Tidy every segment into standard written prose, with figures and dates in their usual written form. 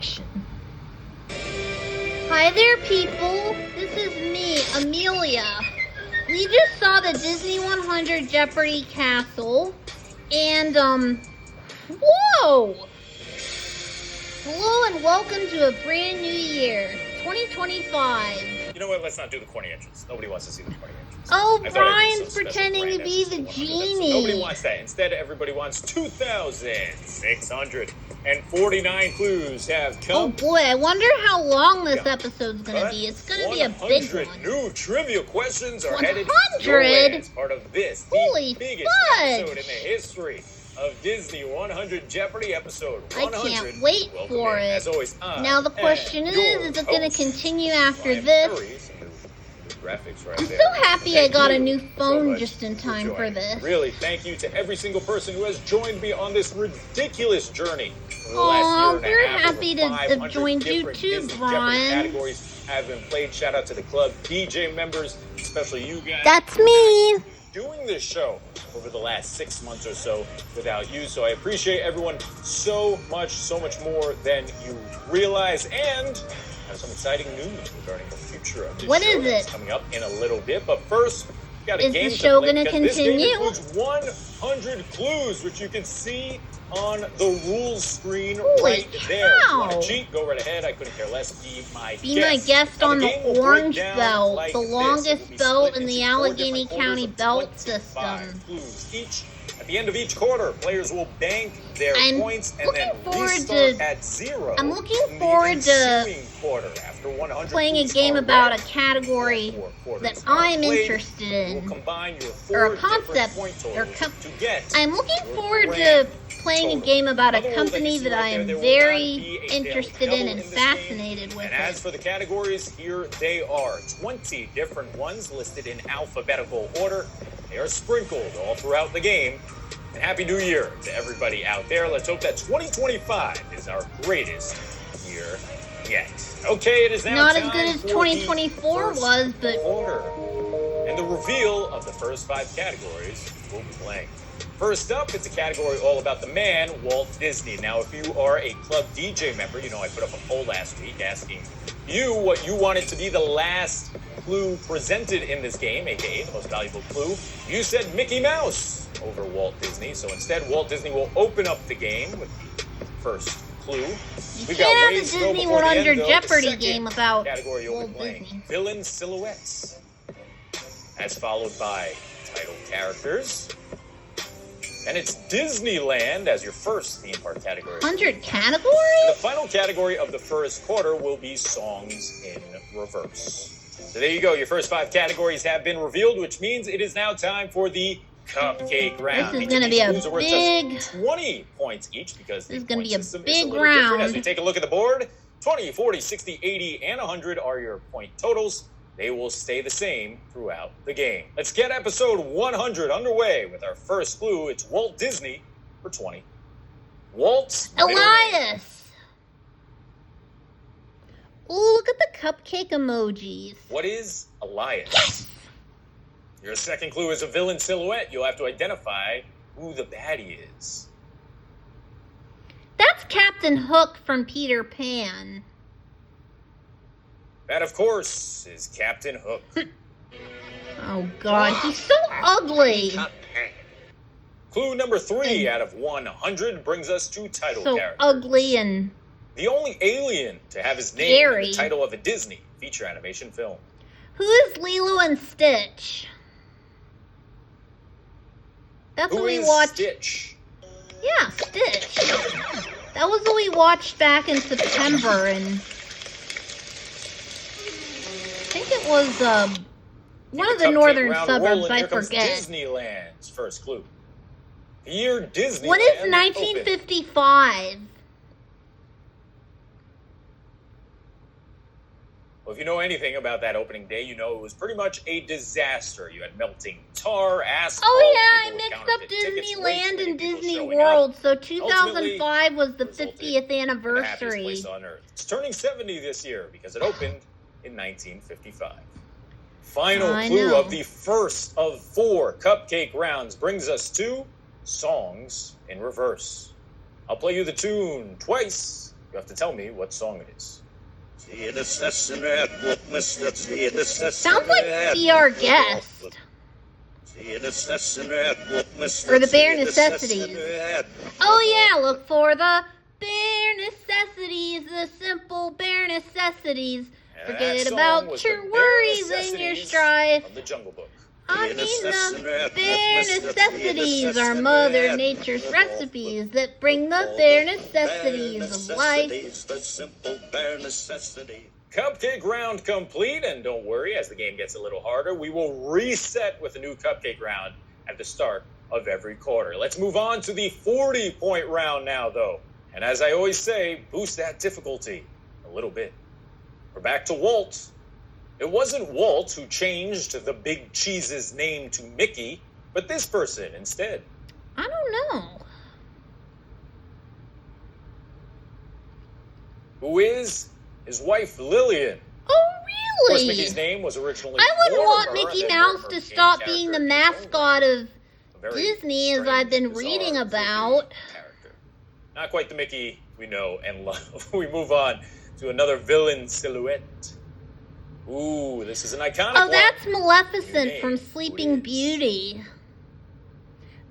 action. Hi there, people. This is me, Amelia. We just saw the Disney 100 Jeopardy Castle, and, whoa! Hello and welcome to a brand new year, 2025. You know what? Let's not do the corny entrance. Nobody wants to see the corny entrance. Oh, Brian's pretending to be the genie. Nobody wants that. Instead, everybody wants 2,649 clues have come. Oh boy, I wonder how long this episode's gonna be. It's gonna be a big one. 100 new trivia questions are 100? headed your way as part of this, Holy the biggest fudge. episode in the history of Disney 100 Jeopardy episode 100. I can't wait for it. As always, now the question is it going to continue after Brian this? Perry, some new graphics right I'm there. so happy I got a new so phone much just in time for joining. this. Really, thank you to every single person who has joined me on this ridiculous journey. Oh, we're happy to have joined you too, Disney Brian. Categories have been played. Shout out to the club DJ members, especially you guys. That's me. Doing this show over the last 6 months or so without you. So I appreciate everyone so much more than you realize. And I have some exciting news regarding the future of this What show is that's it? coming up in a little bit. But first, we got a Is game the show going to continue? This game includes 100 clues, which you can see on the rules screen right there. If you want to cheat, go right ahead. I couldn't care less. Be my guest. Now, the the game will orange break down belt, like the this. longest It will be belt split in the into 4 Allegheny different County quarters of belt 25 system. clues each. At the end of each quarter, players will bank their points and then restart at 0. I'm looking in the forward to ensuing quarter after 100 playing a clues game are about read. a category that I'm interested in, We'll combine your or a 4 different concept, point or totals to get I'm looking your forward to grand playing a total. game about a Other rules company you see that I right am there, there will very not be a interested devil in and this game. fascinated with And as it. for the categories, here they are. 20 different ones listed in alphabetical order. They are sprinkled all throughout the game. And Happy New Year to everybody out there. Let's hope that 2025 is our greatest year yet. Okay, it is now Not time as good as for 2024 the was, but order. And the reveal of the first 5 categories we'll be playing. First up, it's a category all about the man, Walt Disney. Now, if you are a Club DJ member, you know I put up a poll last week asking you what you wanted to be the last clue presented in this game, aka the most valuable clue. You said Mickey Mouse over Walt Disney. So instead, Walt Disney will open up the game with the first clue. you can't have a Disney 100 Jeopardy game about category you'll Walt be playing. Disney. Villain silhouettes. As followed by title characters. And it's Disneyland as your first theme park category. 100 categories? The final category of the first quarter will be songs in reverse. So there you go. Your first 5 categories have been revealed, which means it is now time for the cupcake round. This is going to be a big... 20 points each because This is the going to point be a system is big little different. round. As we take a look at the board, 20, 40, 60, 80, and 100 are your point totals. They will stay the same throughout the game. Let's get episode 100 underway with our first clue. It's Walt Disney for 20. Walt Elias! Ooh, look at the cupcake emojis. What is Elias? Yes! Your second clue is a villain silhouette. You'll have to identify who the baddie is. That's Captain Hook from Peter Pan. That, of course, is Captain Hook. Oh god, he's so ugly. Clue number 3 out of 100 brings us to title So characters. ugly and The only alien to have his name in scary. the title of a Disney feature animation film. Who is Lilo and Stitch? That's Who what we is watched. Stitch? Yeah, Stitch. That was what we watched back in September, and I think it was one of the Cupcake northern round suburbs. rolling. I Here comes forget. Disneyland's first clue. The year Disneyland What is opened. 1955? Well, if you know anything about that opening day, you know it was pretty much a disaster. You had melting tar, asphalt. Oh yeah, I people with mixed up counterfeit tickets, way too Disneyland many and people Disney showing World. up. So 2005 was the resulted 50th The happiest anniversary. place on earth. It's turning 70 this year because it opened in 1955. Final I clue know. of the first of 4 cupcake rounds brings us to songs in reverse. I'll play you the tune twice, You have to tell me what song it is. Sounds like Be Our Guest. Or the Bare Necessities. Oh yeah, look for the bare necessities, the simple bare necessities. Forget about your worries and your strife. Of the Jungle Book. I mean the bare necessities are Mother Nature's recipes that bring the bare necessities of life. Cupcake round complete, and don't worry, as the game gets a little harder, we will reset with a new cupcake round at the start of every quarter. Let's move on to the 40-point round now, though. And as I always say, boost that difficulty a little bit. We're back to Walt. It wasn't Walt who changed the Big Cheese's name to Mickey, but this person instead. I don't know. Who is his wife, Lillian. Oh, Of course, really? Mickey's name was originally I wouldn't want Mortimer, Mickey and then Mouse her to main stop being the character became mascot of a very Disney, as I've been strange, reading bizarre, about. creepy character. Not quite the Mickey we know and love. We move on to another villain silhouette. Ooh, this is an iconic Oh, one. that's Maleficent Your from name, Sleeping who is? Beauty,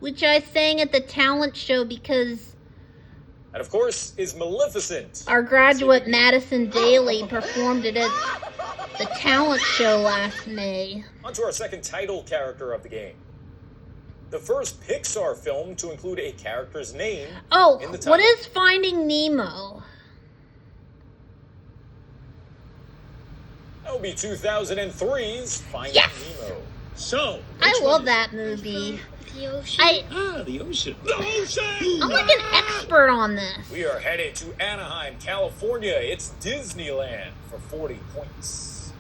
which I sang at the talent show because And of course, is Maleficent. our graduate Madison Daly performed it at the talent show last May. On to our second title character of the game. The first Pixar film to include a character's name Oh, in the title. what is Finding Nemo? That will be 2003's Finding Yes! Nemo. So, I love that movie. The ocean. the ocean. The ocean! I'm like an expert on this. We are headed to Anaheim, California. It's Disneyland for 40 points.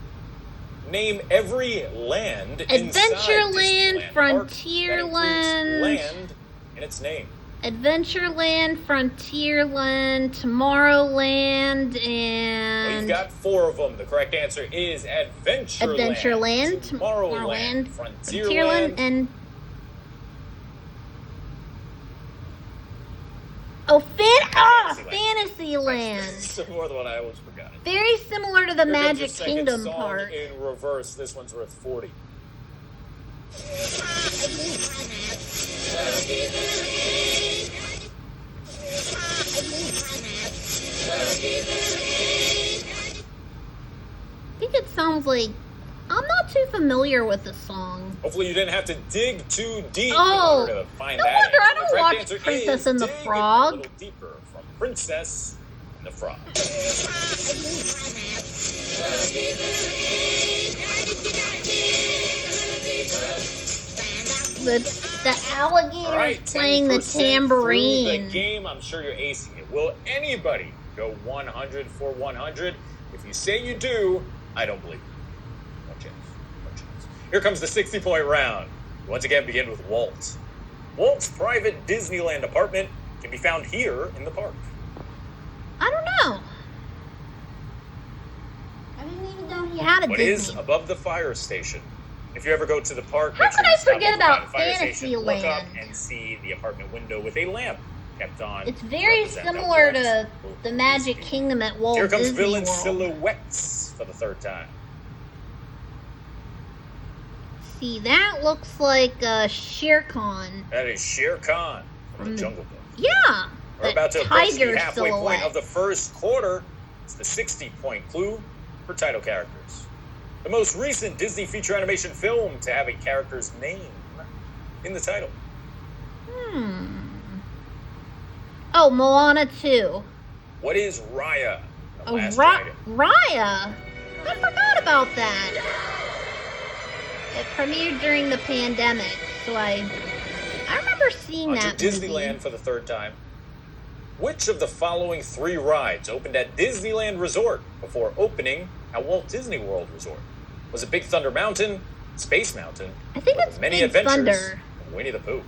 Name every land inside Adventureland, Disneyland Park that Frontierland. includes land in its name. Adventureland, Frontierland, Tomorrowland, Well, you've and got 4 of them. The correct answer is Adventureland, Tomorrowland, Frontierland, and Fantasyland. Similar to what I almost forgot. Very similar to the Here comes Magic your second Kingdom song part. in reverse. This one's worth 40. I think it sounds like I'm not too familiar with the song. Hopefully you didn't have to dig too deep Oh, in order to find no that wonder I answer. don't The correct watch answer Princess is and the dig Frog. a little deeper from Princess and the Frog. The alligator All right, playing the 10% through tambourine. the game, I'm sure you're acing it. Will anybody go 100 for 100? If you say you do, I don't believe you. No chance. No chance. Here comes the 60-point round. We once again begin with Walt. Walt's private Disneyland apartment can be found here in the park. I don't know. I didn't even know he had a What Disney. is above the fire station? If you ever go to the park, How make sure could you I stop forget over by about the fire station, look up Fantasyland? and see the apartment window with a lamp kept on. It's very represent similar Walt to the Magic Disney. Kingdom at Walt Here comes Disney villain World. silhouettes for the third time. See, that looks like Shere Khan. That is Shere Khan from From the the- Jungle Book. Yeah, We're the about to approach the tiger halfway point silhouette. of the first quarter. It's the 60-point clue for title characters. The most recent Disney feature animation film to have a character's name in the title. Oh, Moana 2. What is Raya? The Oh, last dragon. Raya. I forgot about that. It premiered during the pandemic, so I remember seeing On to that Disneyland movie. for the third time. Which of the following 3 rides opened at Disneyland Resort before opening at Walt Disney World Resort? Was it Big Thunder Mountain, Space Mountain, I think or it's the Many Big Adventures Thunder. of Winnie the Pooh?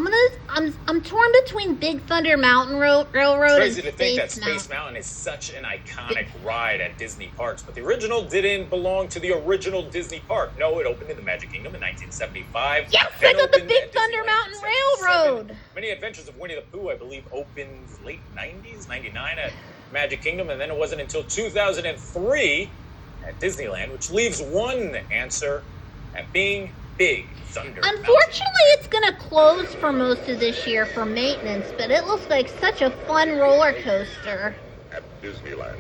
I'm torn between Big Thunder Mountain Railroad Crazy to and think that Space Space Mountain is such an iconic ride at Disney parks, but the original didn't belong to the original Disney park. No, it opened in the Magic Kingdom in 1975. Yes, Then I got the opened Big at Thunder Disneyland Mountain in 77. Railroad. Many Adventures of Winnie the Pooh, I believe, opened late 90s, 99 at Magic Kingdom, and then it wasn't until 2003 at Disneyland, which leaves one answer at being Big Thunder Mountain. Unfortunately, it's gonna close for most of this year for maintenance, but it looks like such a fun roller coaster. At Disneyland.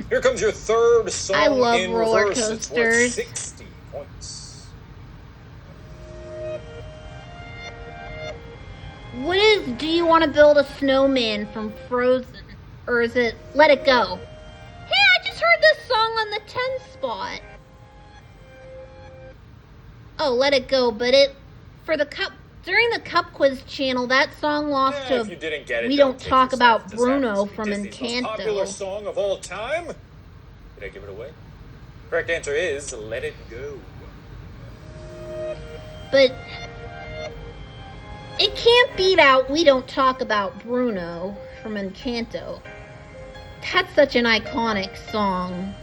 Here comes your third song I love in roller reverse. It's worth coasters. 60 points. What is Do You Want to Build a Snowman from Frozen? Or is it Let It Go? Hey, I just heard this song on the 10 spot. Oh, Let It Go, but during the Cup Quiz channel, that song lost If to you didn't get it, We Don't take Talk yourself. About This Bruno happens to be from Disney's most popular Encanto. song of all time. Did I give it away? Correct answer is Let It Go. But it can't beat out We Don't Talk About Bruno from Encanto. That's such an iconic song.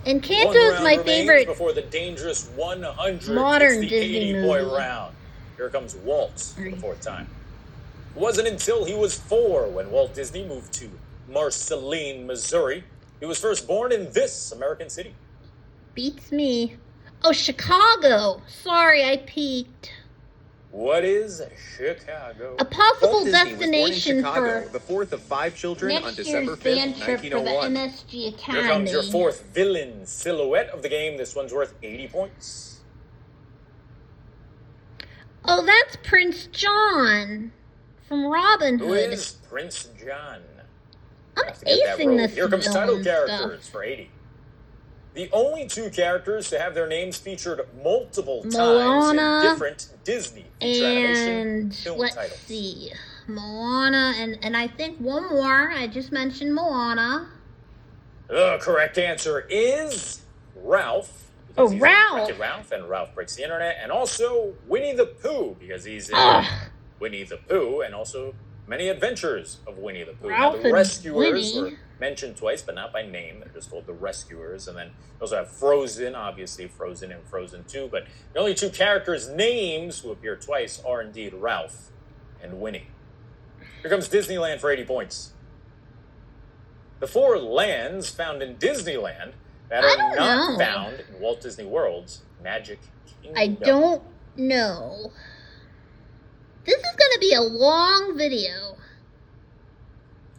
One Encanto's round my remains favorite. before the dangerous 100. modern It's the Disney 80-point movie. round. Here comes Walt for the fourth time. It wasn't until he was 4 when Walt Disney moved to Marceline, Missouri. He was first born in this American city. Beats me. Oh, Chicago. Sorry, I peeked. What is Chicago? A possible Walt Disney was born in destination Chicago, for the fourth of 5 children on next December year's 5th, band trip for the 1901. MSG Here Academy. comes your fourth villain silhouette of the game. This one's worth 80 points. Oh, that's Prince John from Robin Who Hood. is Prince John? I'm Have to get that acing roll. this Here comes title villain characters stuff. for 80. The only 2 characters to have their names featured multiple times Moana in different Disney feature animation And film let's titles. see, Moana, and I think one more. I just mentioned Moana. The correct answer is Ralph. Oh, because he's in Ralph. Wreck-It Ralph and Ralph Breaks the Internet, and also Winnie the Pooh because he's in Ugh. Winnie the Pooh, and also Many Adventures of Winnie the Pooh. Ralph Now, the and Rescuers Winnie. were mentioned twice, but not by name. They're just called the Rescuers. And then you also have Frozen, obviously Frozen and Frozen 2. But the only 2 characters' names who appear twice are indeed Ralph and Winnie. Here comes Disneyland for 80 points. The 4 lands found in Disneyland that I are don't not know. found in Walt Disney World's Magic Kingdom. I don't know. This is going to be a long video.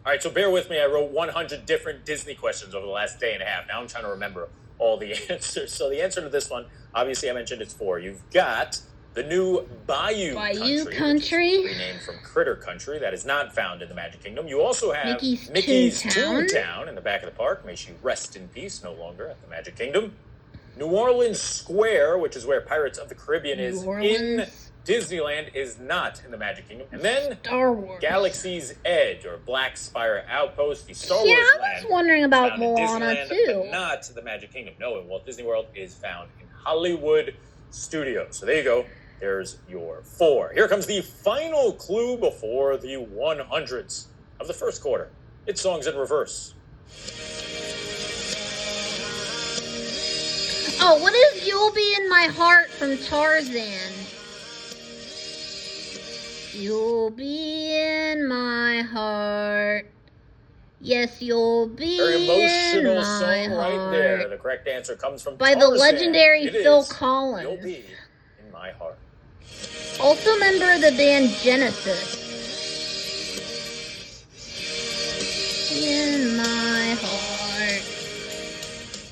All right, so bear with me. I wrote 100 different Disney questions over the last day and a half. Now I'm trying to remember all the answers. So the answer to this one, obviously I mentioned it's 4. You've got the new Bayou Bayou Country, Country. which is renamed from Critter Country. That is not found in the Magic Kingdom. You also have Mickey's Toontown. Toontown in the back of the park. May she rest in peace, no longer at the Magic Kingdom. New Orleans Square, which is where Pirates of the Caribbean is New in Orleans. Disneyland, is not in the Magic Kingdom. And then Star Wars. Galaxy's Edge, or Black Spire Outpost, the Star Yeah, Wars I was land, wondering about found in Moana Disneyland, too. but not the Magic Kingdom. No, in Walt Disney World is found in Hollywood Studios. So there you go. There's your 4. Here comes the final clue before the 100s of the first quarter. It's songs in reverse. Oh, what is You'll Be in My Heart from Tarzan? You'll be in my heart. Yes, you'll be Very in emotional my song heart. right there. The correct answer comes from By the Tarzan. legendary It Phil is Collins. You'll be in my heart. Also member of the band Genesis. In my heart.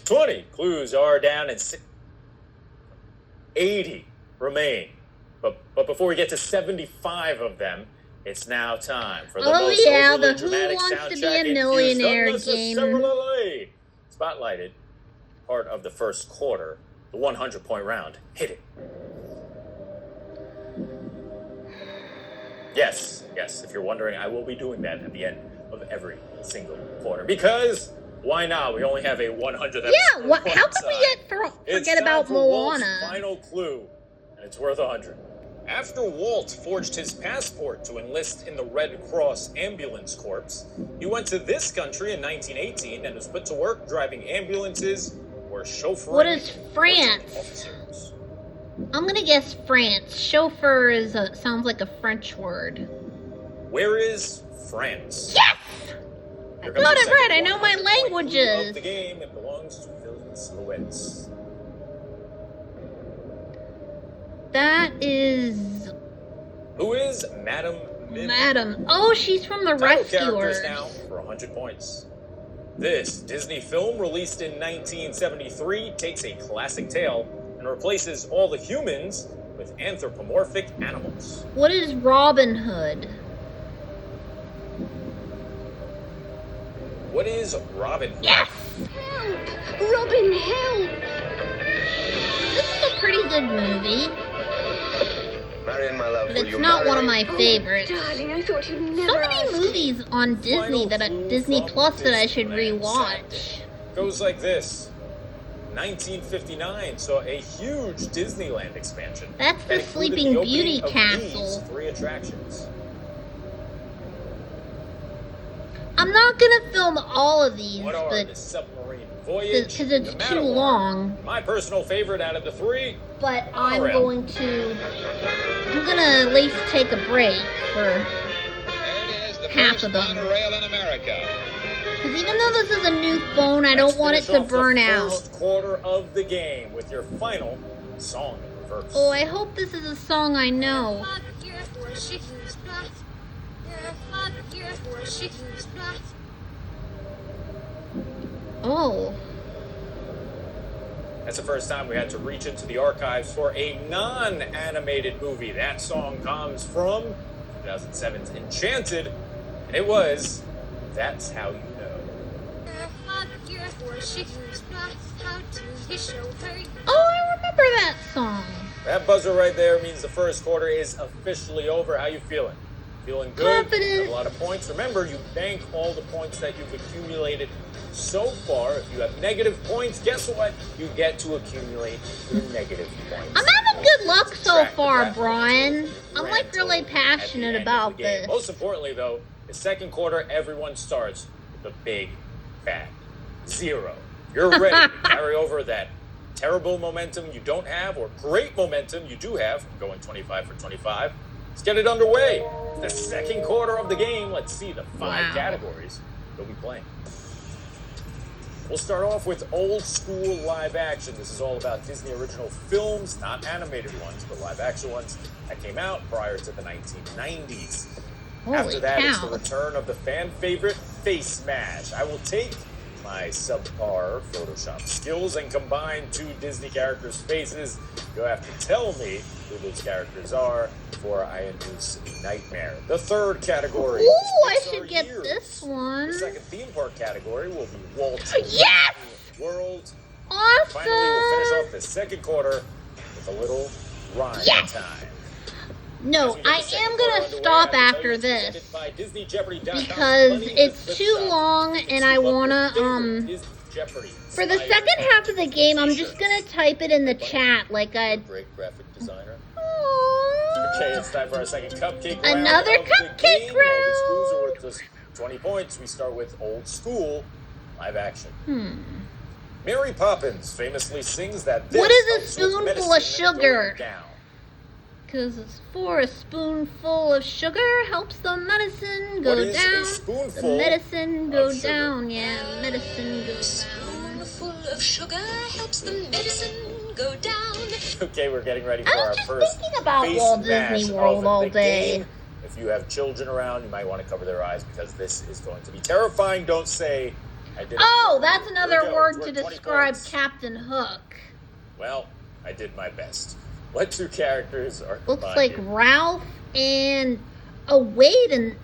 20 clues are down and 80 remain. But before we get to 75 of them, it's now time for the Oh, most yeah, overly the Who dramatic Wants to Be a soundtrack Millionaire infused game. unnecessarily spotlighted part of the first quarter, the 100-point round. Hit it. Yes, if you're wondering, I will be doing that at the end of every single quarter. Because, why not? We only have a 100th Yeah, episode how at could we a time. forget It's forget time about for Walt's Moana? final clue, and it's worth 100. After Walt forged his passport to enlist in the Red Cross Ambulance Corps, he went to this country in 1918 and was put to work driving ambulances or chauffeuring. What is France? Officers. I'm gonna guess France. Chauffeur is sounds like a French word. Where is France? Yes! I Here comes got the it right. second I know my 100-point clue languages. of the game. It belongs to Villain Silhouettes. That is Who is Madame Mim? Madam. Oh, she's from the Title Rescuers. characters now for 100 points. This Disney film, released in 1973, takes a classic tale and replaces all the humans with anthropomorphic animals. What is Robin Hood? What is Robin Hood? Yes! Help! Robin, help! This is a pretty good movie, Marion, my love, but will it's you not one of marry? my favorites. Darling, I thought you'd never So many ask. movies on Disney Final that clue Disney from Plus that I should Disneyland rewatch. Goes like this. 1959 saw a huge Disneyland expansion. That's the that included Sleeping the opening Beauty of Castle. these 3 attractions. I'm not gonna film all of these, What are but the submarine voyage? because it's the too Matterhorn, long. My personal favorite out of the 3. But I'm Monorail. going to. I'm gonna at least take a break for There it is, the half first of them. monorail in America. Because even though this is a new phone, I don't want it to burn out. First quarter of the game with your final song in reverse. Oh, I hope this is a song I know. Oh. That's the first time we had to reach into the archives for a non-animated movie. That song comes from 2007's Enchanted, and it was That's How You Know. Oh, I remember that song. That buzzer right there means the first quarter is officially over. How you feeling? Feeling good? Confident. Have a lot of points. Remember, you bank all the points that you've accumulated so far. If you have negative points, guess what? You get to accumulate your negative points. I'm having good luck so Subtract far, that Brian. from I'm the like grand really total at the passionate end about of the game. this. Most importantly, though, the second quarter, everyone starts with a big fat 0. You're ready to carry over that terrible momentum you don't have, or great momentum you do have, going 25 for 25. Let's get it underway. The second quarter of the game. Let's see the 5 Wow. categories we'll be playing. We'll start off with old school live action. This is all about Disney original films, not animated ones, but live action ones that came out prior to the 1990s. Holy After that, it's the cow. return of the fan favorite Face Mash. I will take my subpar Photoshop skills and combine 2 Disney characters' faces. You'll have to tell me who those characters are before I induce a nightmare. The third category. Ooh, is I Pixar should get Years. this one. The second theme park category will be Walt Yes! Disney World. Finally, we'll finish Awesome! off the second quarter with a little rhyme Yes! time. No, As we get I the second am quarter gonna underway, stop I will tell after you it's this presented by DisneyJeopardy.com. because Money it's is too the long stuff. and I Love your wanna, favorite Disney Jeopardy For the inspired second half of the game, I'm just gonna type it in the chat like I. Great graphic designer. Aww. Okay, it's time for our second cupcake round. Another of the cupcake game. All these clues are round. worth just 20 points. We start with old school live action. Mary Poppins famously sings that this What is a helps with spoonful medicine of and sugar? going down. Because it's for a spoonful of sugar helps the medicine go What is a down. The spoonful medicine go of sugar? down, yeah, medicine goes down. Full of sugar helps the medicine go down. Okay, we're getting ready for I our was just first thinking about face Walt mash Disney of World all the day. game. If you have children around, you might want to cover their eyes because this is going to be terrifying. Don't say I did. Oh, that's another Here we go. word We're to 20 describe points. Captain Hook. Well, I did my best. What 2 characters are Looks combined like here? Ralph and Wade and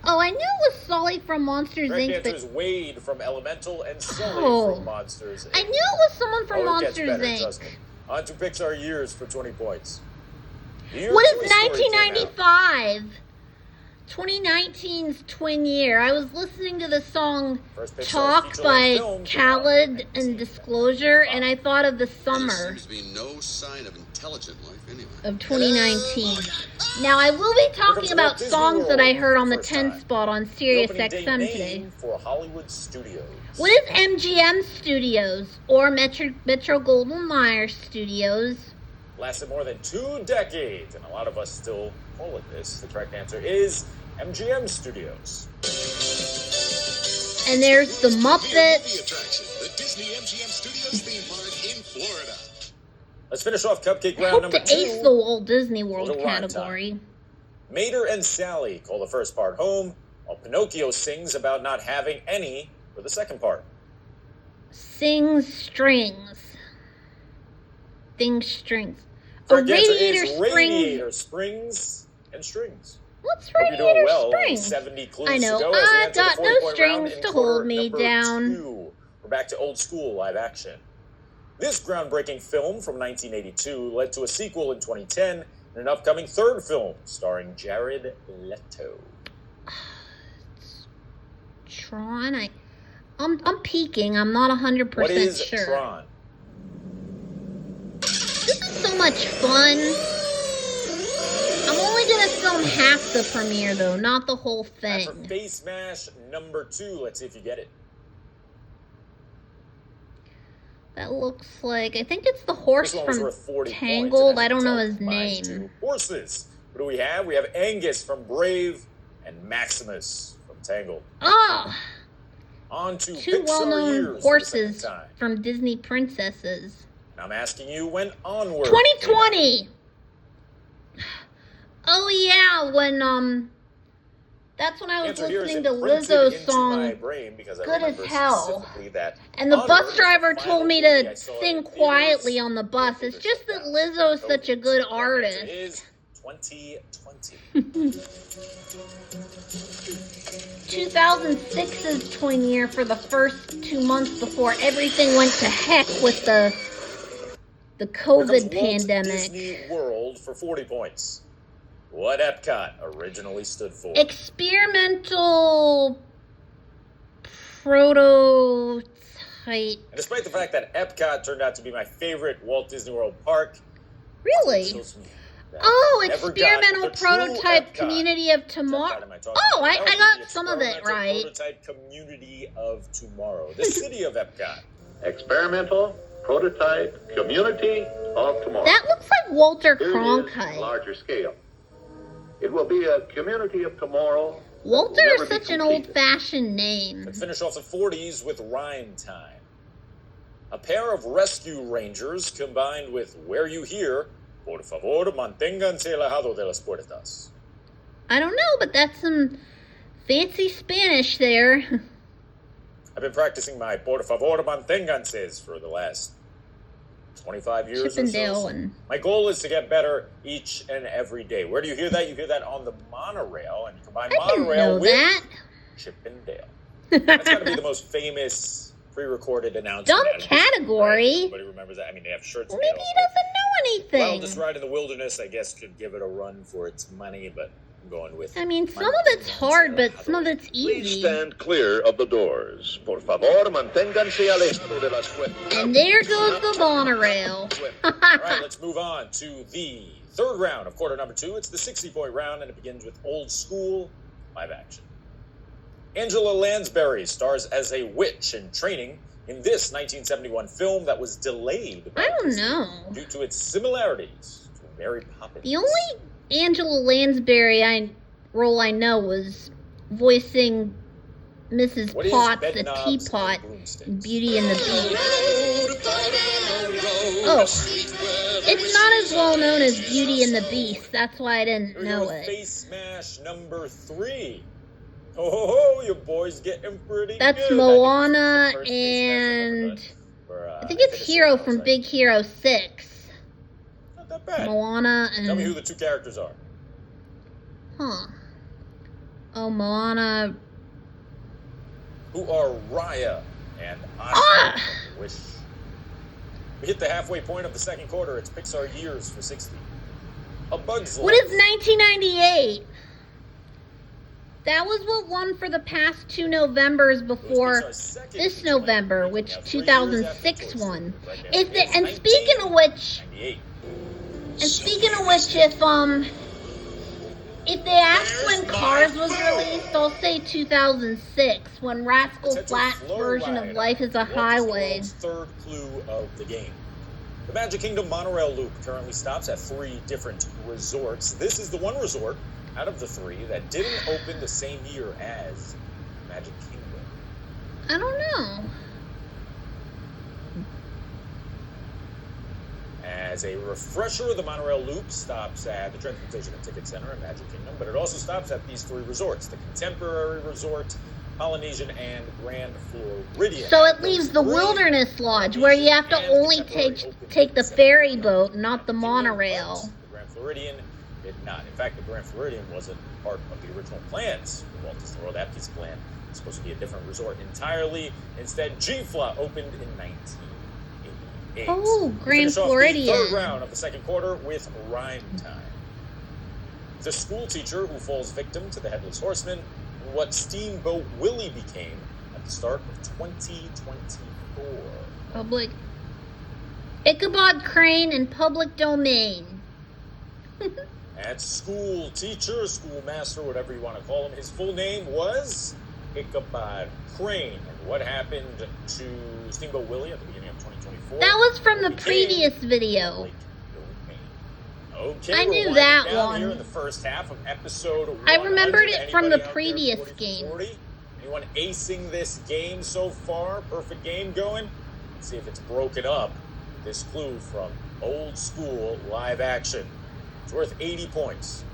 I knew it was Sully from Monsters Correct Inc. answer But is Wade from Elemental and Sully Oh. from Monsters Inc. I knew it was someone from Oh, it gets Monsters better, Inc. trust me. On to Pixar Years for 20 points. The year What Toy is Story came out. 1995? 2019's twin year. I was listening to the song First Pixar Talk feature-length by film came out Khaled in and Disclosure, and I thought of the There summer seems to be no sign of intelligent life anyway. of 2019. Now, I will be talking about Disney songs that I World heard on the first 10 time. spot on The Sirius opening day XM name today. for Hollywood Studios. What is MGM Studios or Metro Goldwyn Mayer Studios? Lasted more than 2 decades, and a lot of us still call it this. The correct answer is MGM Studios. And there's the Movie Muppets. attraction, the Disney MGM Studios theme park in Florida. Let's finish off Cupcake I round hope number to 2. ace the Walt Disney World Little rhyme time. category. Mater and Sally call the first part home, while Pinocchio sings about not having any for the second part. Sings strings. Things strings. A Correct answer radiator is spring. Radiator Springs and Strings. What's Hope you're doing radiator well. Only springs? 70 clues I know. to go as we I enter got the no 40-point round strings in to quarter hold me number down. 2. We're back to old school live action. This groundbreaking film from 1982 led to a sequel in 2010 and an upcoming third film starring Jared Leto. Tron. I'm peeking. I'm not 100% What is sure. Tron? This is so much fun. I'm only gonna film half the premiere though, not the whole And for thing. Face Mash number 2, let's see if you get it. That looks like, I think it's the horse This one was from worth 40 Tangled. points. I don't know and his combines name. 2 horses. What do we have? We have Angus from Brave and Maximus from Tangled. Oh, On to two Pixar well-known years for the horses second time. from Disney princesses. And I'm asking you when Onward 2020. Oh yeah, when that's when I was Answer here is listening to imprinted Lizzo's into my song, brain because I Good as remember Hell. specifically that and the Onward bus was the driver final told me movie to I saw sing in theaters. quietly on the bus. It's just that Lizzo's such a good Answer artist. is 2020. 2006's twin year for the first 2 months before everything went to heck with the Here comes COVID Walt pandemic. Disney World for 40 points. What Epcot originally stood for. Experimental prototype. And despite the fact that Epcot turned out to be my favorite Walt Disney World park, Really? shows me that Oh, I never got experimental the true prototype Epcot. community of What tomorrow. am I talking Oh, about? I That would be got the some of it experimental right. Prototype community of tomorrow. The city of Epcot. Experimental prototype community of tomorrow. That looks like Walter Here it is, Cronkite. larger scale. It will be a community of tomorrow. Walter Never is be such an completed. old-fashioned name. Let's finish off the 40s with Rhyme Time. A pair of rescue rangers combined with Where You Hear, por favor, manténganse alejado de las puertas. I don't know, but that's some fancy Spanish there. I've been practicing my por favor, manténganses for the last 25 years or Chippendale so. and My goal is to get better each and every day. Where do you hear that? You hear that on the monorail, and you combine I didn't monorail know with that. Chippendale. That's got to be the most famous pre-recorded announcement. Dumb out of history, category. right? Everybody remembers that. I mean, they have shirts. Well, made maybe all he over. doesn't know Well, anything. this ride in the wilderness, I guess, could give it a run for its money, but I'm going with. I mean, some of it's hard, but some of it's Please easy. stand clear of the doors. Por favor, manténganse alejado de las puertas. And there goes the monorail. All right, let's move on to the third round of quarter number 2. It's the 60-point round, and it begins with old school live action. Angela Lansbury stars as a witch in training in this 1971 film that was delayed by I don't Disney know. due to its similarities to Mary Poppins. The only Angela Lansbury role I know was voicing Mrs. What is Potts, the Bedknobs teapot, and Broomsticks? in Beauty and the Beast. Oh, it's not as well known as Beauty and the Beast. That's why I didn't Here we go know with it. Face Smash number 3. Oh, your boy's getting pretty That's good. Moana First Face Smash I've ever and done for, I think it's Finish Hero It, I was from like, Big Hero 6. Not that bad. Moana Tell me who and the two characters are. Oh, Moana. Who are Raya and Asha? Ah! Wish. We hit the halfway point of the second quarter. It's Pixar years for 60. A Bug's Life. What is 1998? That was what won for the past 2 Novembers before this November, which 2006 won. And speaking of which, if they ask when Cars was released, I'll say 2006, when Rascal Flatts' version of Life is a Highway. Third clue of the game. The Magic Kingdom monorail loop currently stops at 3 different resorts. This is the one resort out of the 3 that didn't open the same year as Magic Kingdom. I don't know. As a refresher, the monorail loop stops at the Transportation and Ticket Center in Magic Kingdom, but it also stops at these 3 resorts: the Contemporary Resort, Polynesian, and Grand Floridian. So it leaves the Wilderness Lodge, where you have to only take the ferry boat, not the monorail. The Grand Floridian did not. In fact, the Grand Floridian wasn't part of the original plans for Walt Disney World. That piece plan was supposed to be a different resort entirely. Instead, G-Fla opened in 1988. Oh, Grand Finish off Floridian. the third round of the second quarter with rhyme time. The school teacher who falls victim to the Headless Horseman, what Steamboat Willie became at the start of 2024. Public. Ichabod Crane in public domain. At school teacher, schoolmaster, whatever you want to call him, his full name was Ichabod Crane. And what happened to Steamboat Willie at the beginning of 2024? That was from the previous video. Okay, I knew we're that winding down one. here in the first half of episode 100. I remembered it from the Anybody out there, previous 40 for game. 40? Anyone acing this game so far? Perfect game going? Let's see if it's broken up. This clue from old school live action. It's worth 80 points.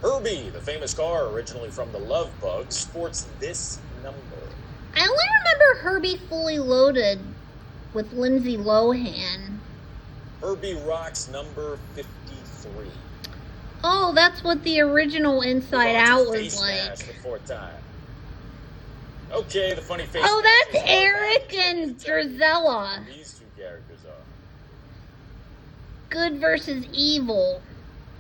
Herbie, the famous car originally from the Love Bug, sports this number. I only remember Herbie Fully Loaded with Lindsay Lohan. Herbie rocks number 53. Oh, that's what the original Inside Out was Face like. Mash the 4th time. Okay, the funny face. Oh, mash that's is all Eric back. and Drizella. These 2 characters are. Good versus evil.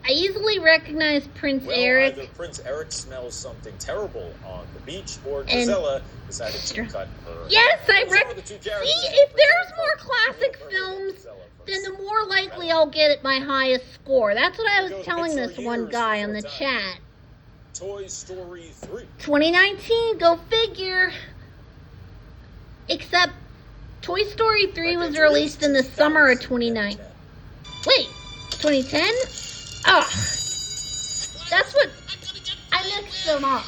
I easily recognize Prince Well, Eric. either Prince Eric smells something terrible on the beach, or And- Drizella decided to cut her. Yes, I Those are the 2 See, characters if that there's Prince more Eric classic from films, Drizella from then the more likely I'll get my highest score. That's what I was telling this one guy on the chat. Toy Story 3. 2019, go figure. Except Toy Story 3 was released in the summer of 2009. Wait, 2010? Ugh. That's what I mixed them up.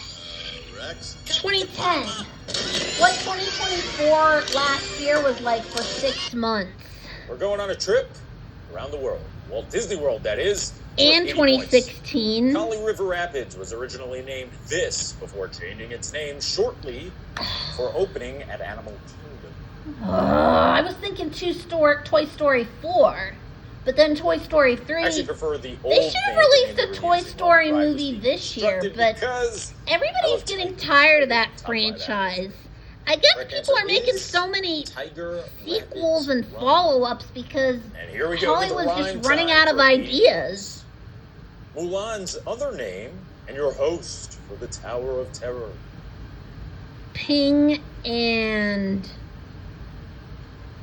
Rex? 2010. What 2024 last year was like for 6 months. We're going on a trip around the world. Walt Disney World, that is. And 80 points. 2016. Kali River Rapids was originally named this before changing its name shortly for opening at Animal Kingdom. I was thinking Toy Story 4, but then Toy Story 3. I actually prefer the old They should have name released they a were Toy using Story while Pride was movie being this year, constructed but because everybody's getting tired of that franchise. I guess Correct people are answer making is so many Tiger sequels Rapids and Run. follow-ups because And here we go with Hollywood's rhyme just running time out of for ideas. Mulan's other name and your host for the Tower of Terror. Ping and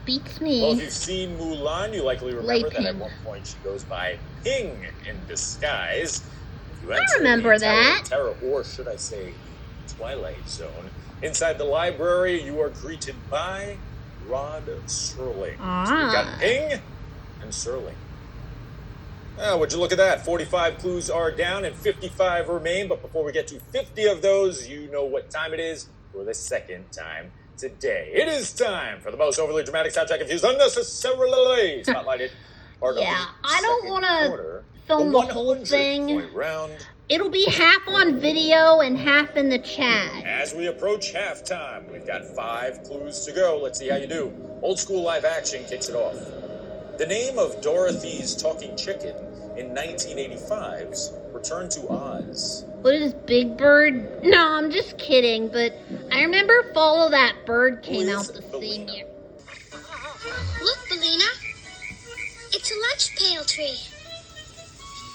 beats me. Well, if you've seen Mulan, you likely remember that at Ping. one point she goes by Ping in disguise. If you enter remember the Tower of that. Terror, or should I say Twilight Zone, inside the library, you are greeted by Rod Serling. So you've got Ping and Serling. Would you look at that? 45 clues are down and 55 remain. But before we get to 50 of those, you know what time it is for the second time today. It is time for the most overly dramatic, soundtrack confused, unnecessarily spotlighted part Yeah, of the I don't second wanna quarter, film the whole 100 thing. point round. It'll be half on video and half in the chat. As we approach halftime, we've got 5 clues to go. Let's see how you do. Old school live action kicks it off. The name of Dorothy's talking chicken in 1985's Return to Oz. What is Big Bird? No, I'm just kidding, but I remember Follow That Bird came Who out is the same Belina? year. Look, Belina. It's a lunch pail tree.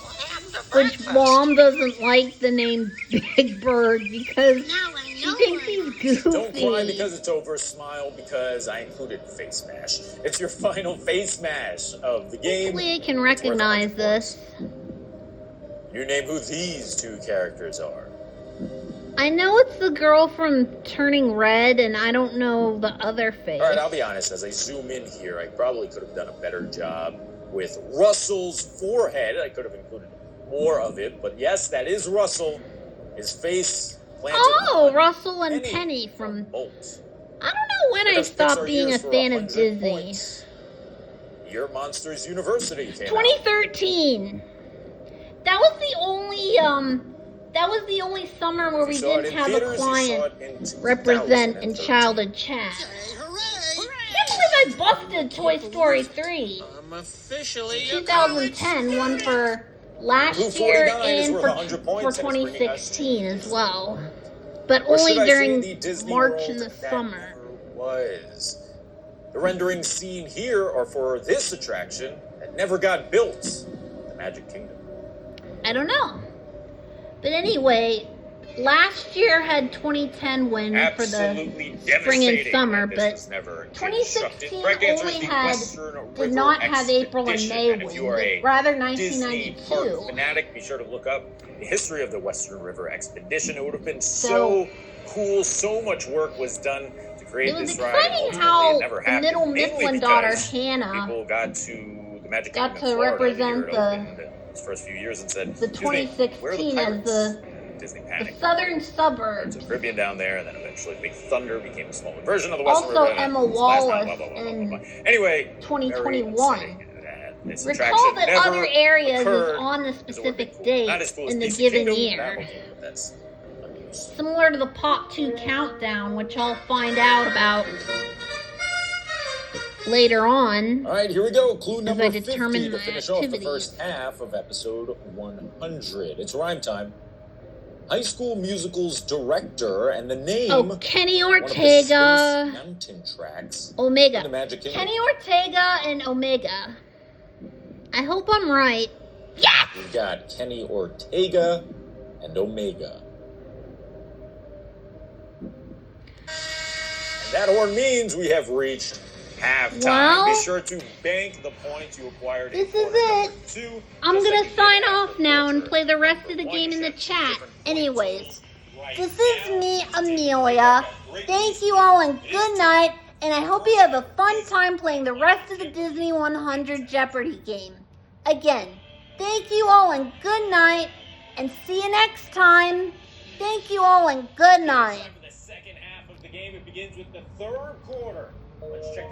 What happened? Which Mom doesn't like the name Big Bird because Now I she know thinks why. he's Don't cry goofy. because it's over. Smile because I included Face Smash. It's your final Face Smash of the game. Hopefully I can It's worth recognize 100 this. points. You name who these two characters are. I know it's the girl from Turning Red, and I don't know the other face. All right, I'll be honest. As I zoom in here, I probably could have done a better job with Russell's forehead. I could have included more of it, but yes, that is Russell. His face planted Oh, on Russell and Penny from... Bolt. I don't know when I Because stopped Pixar being a years for fan of 100 Disney. points. Year Monsters University came out. 2013. That was the only summer where If we you saw it didn't in have a theaters, you saw client it in represent in 2013. childhood chat. Hey, hooray! Can't believe I busted Toy Story 3. I'm officially 2010, one for last Blue year 49 is and worth for 100 points, and it's bringing us 2016 as well. But Or only should I say during the Disney March World and the that summer. never was. The renderings seen here are for this attraction that never got built, the Magic Kingdom. I don't know. But anyway, last year had 2010 win for the Absolutely spring and devastating summer, that but this was never 2016 Correct answer is only the had Western did River not have April and Expedition. May And if win, you are a but rather Disney 1992. park fanatic, be sure to look up the history of the Western River Expedition. It would have been so cool. So much work was done to create It was this ride. exciting Ultimately, how it never the happened, middle mainly Mifflin daughter, because Hannah, people got to the Magic got Kingdom to in Florida represent the year it opened, its first few years, and said, the "Disney, where are the 2016 as pirates?" the Disney the panicked. southern It's suburbs. a Caribbean down there, and then eventually Big Thunder became a smaller version of the Western Also River. Emma and last time, Wallace blah, blah, blah, blah, in blah, blah. Anyway, 2021. very exciting that this Recall attraction that never other areas is occurred, on a because it would've been specific cool. date Not as cool as in the DC given Kingdom, year. that okay, but that's unused. Similar to the Pop 2 countdown, which I'll find out about later on. All right, here we go. Clue number I 50 determine to my finish off the activities. first half of episode 100. It's rhyme time. High School Musical's director and the name Oh, Kenny one of the Ortega, Space Mountain tracks in the Omega. Magic Kingdom. Kenny Ortega and Omega. I hope I'm right. Yes! We've got Kenny Ortega and Omega. And that horn means we have reached halftime. Well, Be sure to bank the points you acquired in this is quarter number it. 2. I'm just like gonna you did sign after off now and quarter play the rest of number the 1. game You in the should have chat. different points Anyways, right this is now. me, Amelia. Thank you all and good night. And I hope you have a fun time playing the rest of the Disney 100 Jeopardy game. Again, thank you all and good night. And see you next time. Thank you all and good night. Time for the second half of the game. It begins with the third quarter. Let's check